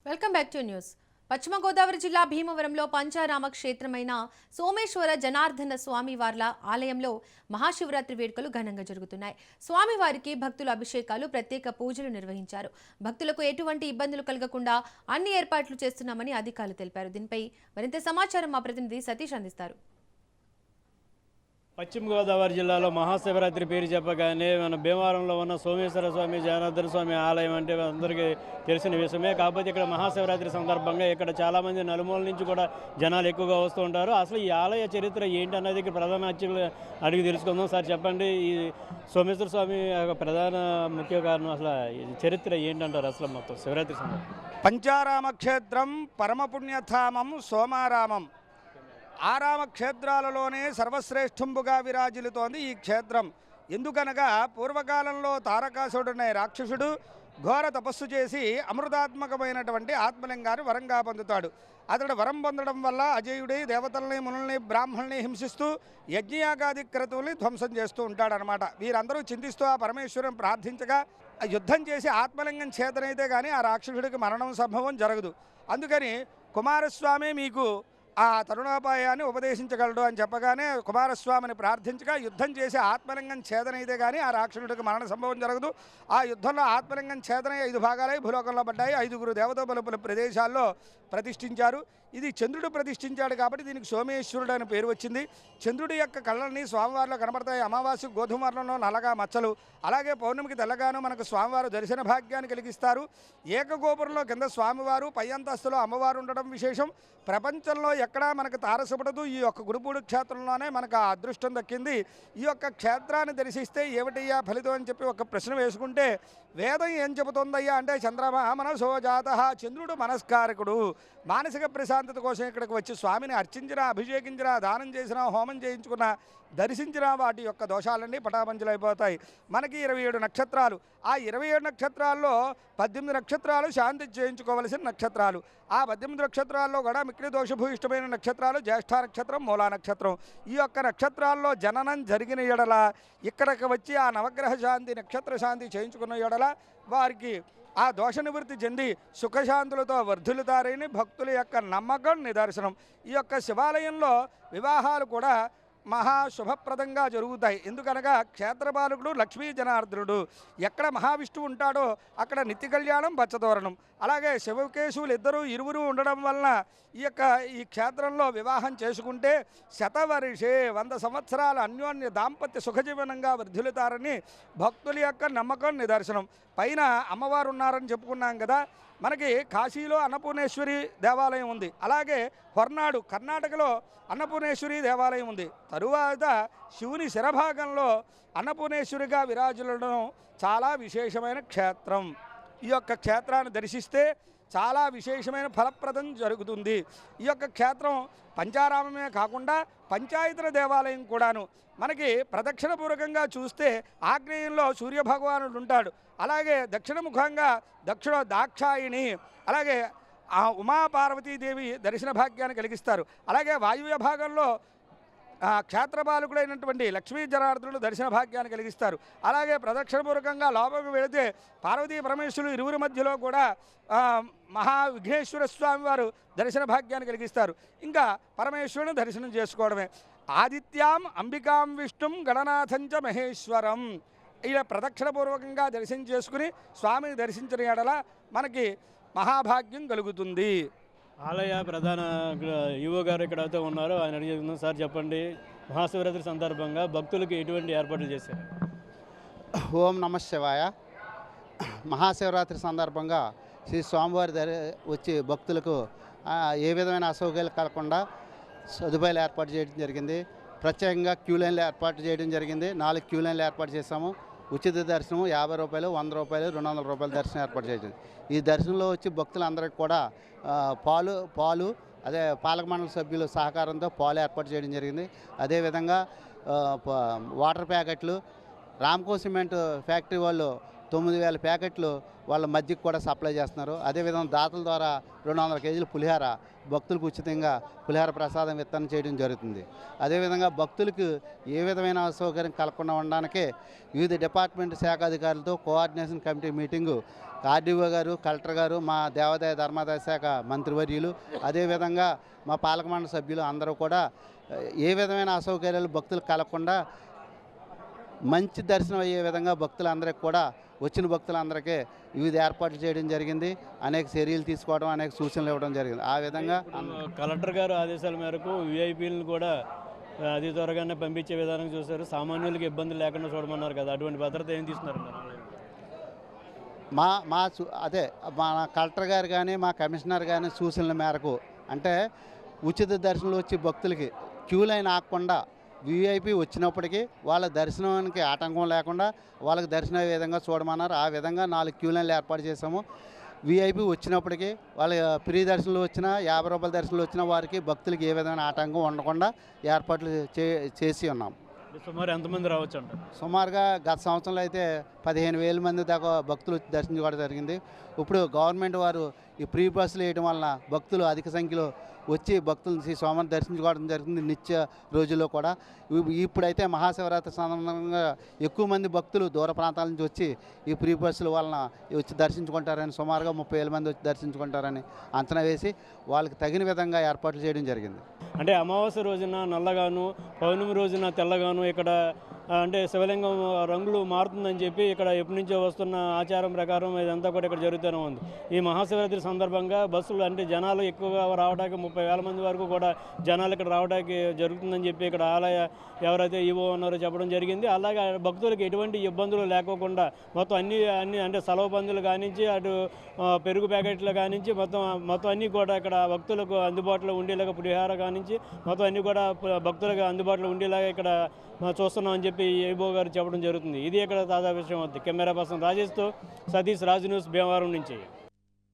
Welcome back to news. పశ్చిమ గోదావరి జిల్లా భీమవరంలో పంచారామ క్షేత్రమైన సోమేశ్వర జనార్దన స్వామివార్ల ఆలయంలో మహాశివరాత్రి వేడుకలు ఘనంగా జరుగుతున్నాయి. స్వామివారికి భక్తులు అభిషేకాలు, ప్రత్యేక పూజలు నిర్వహించారు. భక్తులకు ఎటువంటి ఇబ్బందులు కలగకుండా అన్ని ఏర్పాట్లు చేస్తున్నామని అధికారులు తెలిపారు. దీనిపై మరింత సమాచారం మా ప్రతినిధి సతీష్ అందిస్తారు. పశ్చిమ గోదావరి జిల్లాలో మహాశివరాత్రి పేరు చెప్పగానే మన భీమవరంలో ఉన్న సోమేశ్వర స్వామి జనార్దన స్వామి ఆలయం అంటే అందరికీ తెలిసిన విషయమే. కాకపోతే ఇక్కడ మహాశివరాత్రి సందర్భంగా ఇక్కడ చాలామంది నలుమూల నుంచి కూడా జనాలు ఎక్కువగా వస్తూ ఉంటారు. అసలు ఈ ఆలయ చరిత్ర ఏంటి అన్నది ఇక్కడ ప్రధాన అర్చకులు అడిగి తెలుసుకుందాం. సార్ చెప్పండి, ఈ సోమేశ్వర స్వామి ప్రధాన ముఖ్య కారణం అసలు చరిత్ర ఏంటంటారు అసలు మొత్తం శివరాత్రి సందర్భంగా? పంచారామ క్షేత్రం పరమపుణ్యధామం సోమారామం. ఆరామ క్షేత్రాలలోనే సర్వశ్రేష్ఠంబుగా విరాజిల్లుతోంది ఈ క్షేత్రం. ఎందుకనగా పూర్వకాలంలో తారకాసుడనే రాక్షసుడు ఘోర తపస్సు చేసి అమృతాత్మకమైనటువంటి ఆత్మలింగాన్ని వరంగా పొందుతాడు. అతడు వరం పొందడం వల్ల అజయుడి దేవతల్ని, మునుల్ని, బ్రాహ్మణుల్ని హింసిస్తూ యజ్ఞయాగాది క్రతువుల్ని ధ్వంసం చేస్తూ ఉంటాడనమాట. వీరందరూ చింతిస్తూ ఆ పరమేశ్వరుని ప్రార్థించగా యుద్ధం చేసి ఆత్మలింగం చేతనైతే కానీ ఆ రాక్షసుడికి మరణం సంభవం జరగదు. అందుకని కుమారస్వామి మీకు ఆ తరుణోపాయాన్ని ఉపదేశించగలడు అని చెప్పగానే కుమారస్వామిని ప్రార్థించగా యుద్ధం చేసి ఆత్మలింగం ఛేదనైతే కానీ ఆ రాక్షసుడికి మరణ సంభవం జరగదు. ఆ యుద్ధంలో ఆత్మలింగం ఛేదనై 5 భాగాలై భూలోకంలో పడ్డాయి. 5గురు దేవతాబలుపుల ప్రదేశాల్లో ప్రతిష్ఠించారు. ఇది చంద్రుడు ప్రతిష్ఠించాడు కాబట్టి దీనికి సోమేశ్వరుడు అని పేరు వచ్చింది. చంద్రుడి యొక్క కళ్ళని స్వామివారిలో కనబడతాయి. అమావాస్య గోధుమ వర్ణంలో నల్లగా మచ్చలు, అలాగే పౌర్ణమికి తెల్లగాను మనకు స్వామివారు దర్శన భాగ్యాన్ని కలిగిస్తారు. ఏకగోపురంలో కింద స్వామివారు, పై అంతస్తులో అమ్మవారు ఉండడం విశేషం. ప్రపంచంలో ఎక్కడా మనకు తారసపడదు. ఈ యొక్క గురుపూడి క్షేత్రంలోనే మనకు ఆ అదృష్టం దక్కింది. ఈ యొక్క క్షేత్రాన్ని దర్శిస్తే ఏమిటయ్యా ఫలితం అని చెప్పి ఒక ప్రశ్న వేసుకుంటే వేదం ఏం చెబుతుందయ్యా అంటే చంద్రమా మనసో జాతః, చంద్రుడు మనస్కారకుడు. మానసిక ప్రశాంతత కోసం ఇక్కడికి వచ్చి స్వామిని అర్చించినా, అభిషేకించినా, దానం చేసినా, హోమం చేయించుకున్నా, దర్శించినా వాటి యొక్క దోషాలన్నీ పటాపంచలైపోతాయి. మనకి 27 నక్షత్రాలు. ఆ 27 నక్షత్రాల్లో 18 నక్షత్రాలు శాంతి చేయించుకోవలసిన నక్షత్రాలు. ఆ 18 నక్షత్రాల్లో కూడా మిక్కిలి దోషభూయిష్టమైన నక్షత్రాలు జ్యేష్ఠ నక్షత్రం, మూలా నక్షత్రం. ఈ యొక్క నక్షత్రాల్లో జననం జరిగిన ఎడల ఇక్కడికి వచ్చి ఆ నవగ్రహ శాంతి, నక్షత్ర శాంతి చేయించుకున్న ఎడల వారికి ఆ దోష నివృత్తి చెంది సుఖశాంతులతో వర్ధిల్లుతారని భక్తుల యొక్క నమ్మకం నిదర్శనం. ఈ యొక్క శివాలయంలో వివాహాలు కూడా మహాశుభప్రదంగా జరుగుతాయి. ఎందుకనగా క్షేత్రపాలకుడు లక్ష్మీ జనార్దనుడు. ఎక్కడ మహావిష్ణువు ఉంటాడో అక్కడ నిత్య కళ్యాణం, పచ్చతోరణం. అలాగే శివకేశవులు ఇరువురు ఉండడం వలన ఈ క్షేత్రంలో వివాహం చేసుకుంటే శతవర్షే 100 సంవత్సరాల అన్యోన్య దాంపత్య సుఖజీవనంగా వర్ధిల్లుతారని భక్తుల యొక్క నమ్మకం నిదర్శనం. పైన అమ్మవారు ఉన్నారని చెప్పుకున్నాం కదా. మనకి కాశీలో అన్నపూర్ణేశ్వరి దేవాలయం ఉంది. అలాగే హొర్నాడు కర్ణాటకలో అన్నపూర్ణేశ్వరి దేవాలయం ఉంది. తరువాత శివుని శిరభాగంలో అన్నపూర్ణేశ్వరిగా విరాజులడం చాలా విశేషమైన క్షేత్రం. ఈ యొక్క క్షేత్రాన్ని దర్శిస్తే చాలా విశేషమైన ఫలప్రదం జరుగుతుంది. ఈ యొక్క క్షేత్రం పంచారామమే కాకుండా పంచాయతన దేవాలయం కూడాను. మనకి ప్రదక్షిణపూర్వకంగా చూస్తే ఆగ్నేయంలో సూర్యభగవానుడు ఉంటాడు. అలాగే దక్షిణముఖంగా దాక్షాయిణి, అలాగే ఉమాపార్వతీదేవి దర్శన భాగ్యాన్ని కలిగిస్తారు. అలాగే వాయువ్య భాగంలో క్షేత్రపాలకుడైనటువంటి లక్ష్మీ జనార్దనుడు దర్శన భాగ్యాన్ని కలిగిస్తారు. అలాగే ప్రదక్షిణపూర్వకంగా లోపలికి వెళితే పార్వతీ పరమేశ్వరులు ఇరువురి మధ్యలో కూడా మహావిఘ్నేశ్వర స్వామి వారు దర్శన భాగ్యాన్ని కలిగిస్తారు. ఇంకా పరమేశ్వరుని దర్శనం చేసుకోవడమే. ఆదిత్యాం అంబికాం విష్ణుం గణనాథంచ మహేశ్వరం. ఇలా ప్రదక్షిణపూర్వకంగా దర్శనం చేసుకుని స్వామిని దర్శించిన ఎడల మనకి మహాభాగ్యం కలుగుతుంది. ఆలయ ప్రధాన ఈవో గారు ఇక్కడ అయితే ఉన్నారు, ఆయన అడిగి సార్ చెప్పండి, మహాశివరాత్రి సందర్భంగా భక్తులకు ఎటువంటి ఏర్పాట్లు చేశారు? ఓం నమ శివాయ. మహాశివరాత్రి సందర్భంగా శ్రీ స్వామివారి వచ్చి భక్తులకు ఏ విధమైన అసౌకర్యాలు కలగకుండా సదుపాయాలు ఏర్పాటు చేయడం జరిగింది. ప్రత్యేకంగా క్యూ లైన్లు ఏర్పాటు చేయడం జరిగింది. 4 క్యూ లైన్లు ఏర్పాటు చేశాము. ఉచిత దర్శనం 50 రూపాయలు, 100 రూపాయలు, 200 రూపాయల దర్శనం ఏర్పాటు చేయడం. ఈ దర్శనంలో వచ్చి భక్తులందరికీ కూడా పాలు అదే పాలక మండలి సభ్యుల సహకారంతో పాలు ఏర్పాటు చేయడం జరిగింది. అదేవిధంగా వాటర్ ప్యాకెట్లు, రామ్కో సిమెంట్ ఫ్యాక్టరీ వాళ్ళు 9,000 ప్యాకెట్లు వాళ్ళ మధ్యకి కూడా సప్లై చేస్తున్నారు. అదేవిధంగా దాతల ద్వారా 200 కేజీలు పులిహార భక్తులకు ఉచితంగా పులిహార ప్రసాదం వితరణ చేయడం జరుగుతుంది. అదేవిధంగా భక్తులకు ఏ విధమైన అసౌకర్యం కలగకుండా ఉండడానికే వివిధ డిపార్ట్మెంట్ శాఖ అధికారులతో కోఆర్డినేషన్ కమిటీ మీటింగు ఆర్డీఓ గారు, కలెక్టర్ గారు, మా దేవాదాయ ధర్మాదాయ శాఖ మంత్రివర్యులు, అదేవిధంగా మా పాలకమండలి సభ్యులు అందరూ కూడా ఏ విధమైన అసౌకర్యాలు భక్తులు కలగకుండా మంచి దర్శనం అయ్యే విధంగా భక్తులందరికీ కూడా వచ్చిన భక్తులందరికీ వివిధ ఏర్పాట్లు చేయడం జరిగింది. అనేక చర్యలు తీసుకోవడం, అనేక సూచనలు ఇవ్వడం జరిగింది. ఆ విధంగా కలెక్టర్ గారు ఆదేశాల మేరకు విఐపీలను కూడా అతి త్వరగానే పంపించే విధానం చూశారు. సామాన్యులకు ఇబ్బందులు లేకుండా చూడమన్నారు కదా, అటువంటి భద్రత ఏం తీసుకున్నారు? అదే మా కలెక్టర్ గారు కానీ మా కమిషనర్ కానీ సూచనల మేరకు అంటే ఉచిత దర్శనంలో వచ్చే భక్తులకి క్యూ లైన్ ఆగకుండా విఐపి వచ్చినప్పటికీ వాళ్ళ దర్శనానికి ఆటంకం లేకుండా వాళ్ళకి దర్శనం అయ్యే విధంగా చూడమన్నారు. ఆ విధంగా 4 క్యూ లైన్లు ఏర్పాటు చేసాము. విఐపి వచ్చినప్పటికీ వాళ్ళ ఫ్రీ దర్శనంలో వచ్చినా, 50 రూపాయల దర్శనంలో వచ్చిన వారికి భక్తులకి ఏ విధమైన ఆటంకం ఉండకుండా ఏర్పాట్లు చేసి ఉన్నాం. సుమారు ఎంతమంది రావచ్చు అంట? సుమారుగా గత సంవత్సరంలో అయితే 15,000 మంది దాకా భక్తులు దర్శించుకోవడం జరిగింది. ఇప్పుడు గవర్నమెంట్ వారు ఈ ప్రీ బస్సులు వేయడం వలన భక్తులు అధిక సంఖ్యలో వచ్చి భక్తులను శ్రీ స్వామిని దర్శించుకోవడం జరుగుతుంది. నిత్య రోజుల్లో కూడా ఇప్పుడైతే మహాశివరాత్రి సందర్భంగా ఎక్కువ మంది భక్తులు దూర ప్రాంతాల నుంచి వచ్చి ఈ ప్రీ బస్సుల వలన వచ్చి దర్శించుకుంటారని, సుమారుగా 30,000 మంది వచ్చి దర్శించుకుంటారని అంచనా వేసి వాళ్ళకి తగిన విధంగా ఏర్పాట్లు చేయడం జరిగింది. అంటే అమావాస్య రోజున నల్లగాను, పౌర్ణమి రోజున తెల్లగాను ఇక్కడ అంటే శివలింగం రంగులు మారుతుందని చెప్పి ఇక్కడ ఎప్పటి నుంచో వస్తున్న ఆచారం ప్రకారం ఇదంతా కూడా ఇక్కడ జరుగుతూనే ఉంది. ఈ మహాశివరాత్రి సందర్భంగా బస్సులు అంటే జనాలు ఎక్కువగా రావడానికి 30,000 మంది వరకు కూడా జనాలు ఇక్కడ రావడానికి జరుగుతుందని చెప్పి ఇక్కడ ఆలయ ఎవరైతే ఈవో ఉన్నారో చెప్పడం జరిగింది. అలాగే భక్తులకు ఎటువంటి ఇబ్బందులు లేకోకుండా మొత్తం అన్ని అంటే సలవ పందులు కానించి అటు పెరుగు ప్యాకెట్లు కానించి మొత్తం అన్నీ కూడా ఇక్కడ భక్తులకు అందుబాటులో ఉండేలాగా పులిహార కానించి మొత్తం అన్నీ కూడా భక్తులకు అందుబాటులో ఉండేలాగా ఇక్కడ చూస్తున్నామని చెప్పి ఏబో గారు చెప్పడం జరుగుతుంది. ఇది ఇక్కడ తాజా విషయం అవుతుంది. కెమెరా పర్సన్ రాజేష్తో సతీష్, రాజు న్యూస్, భీమవరం నుంచి.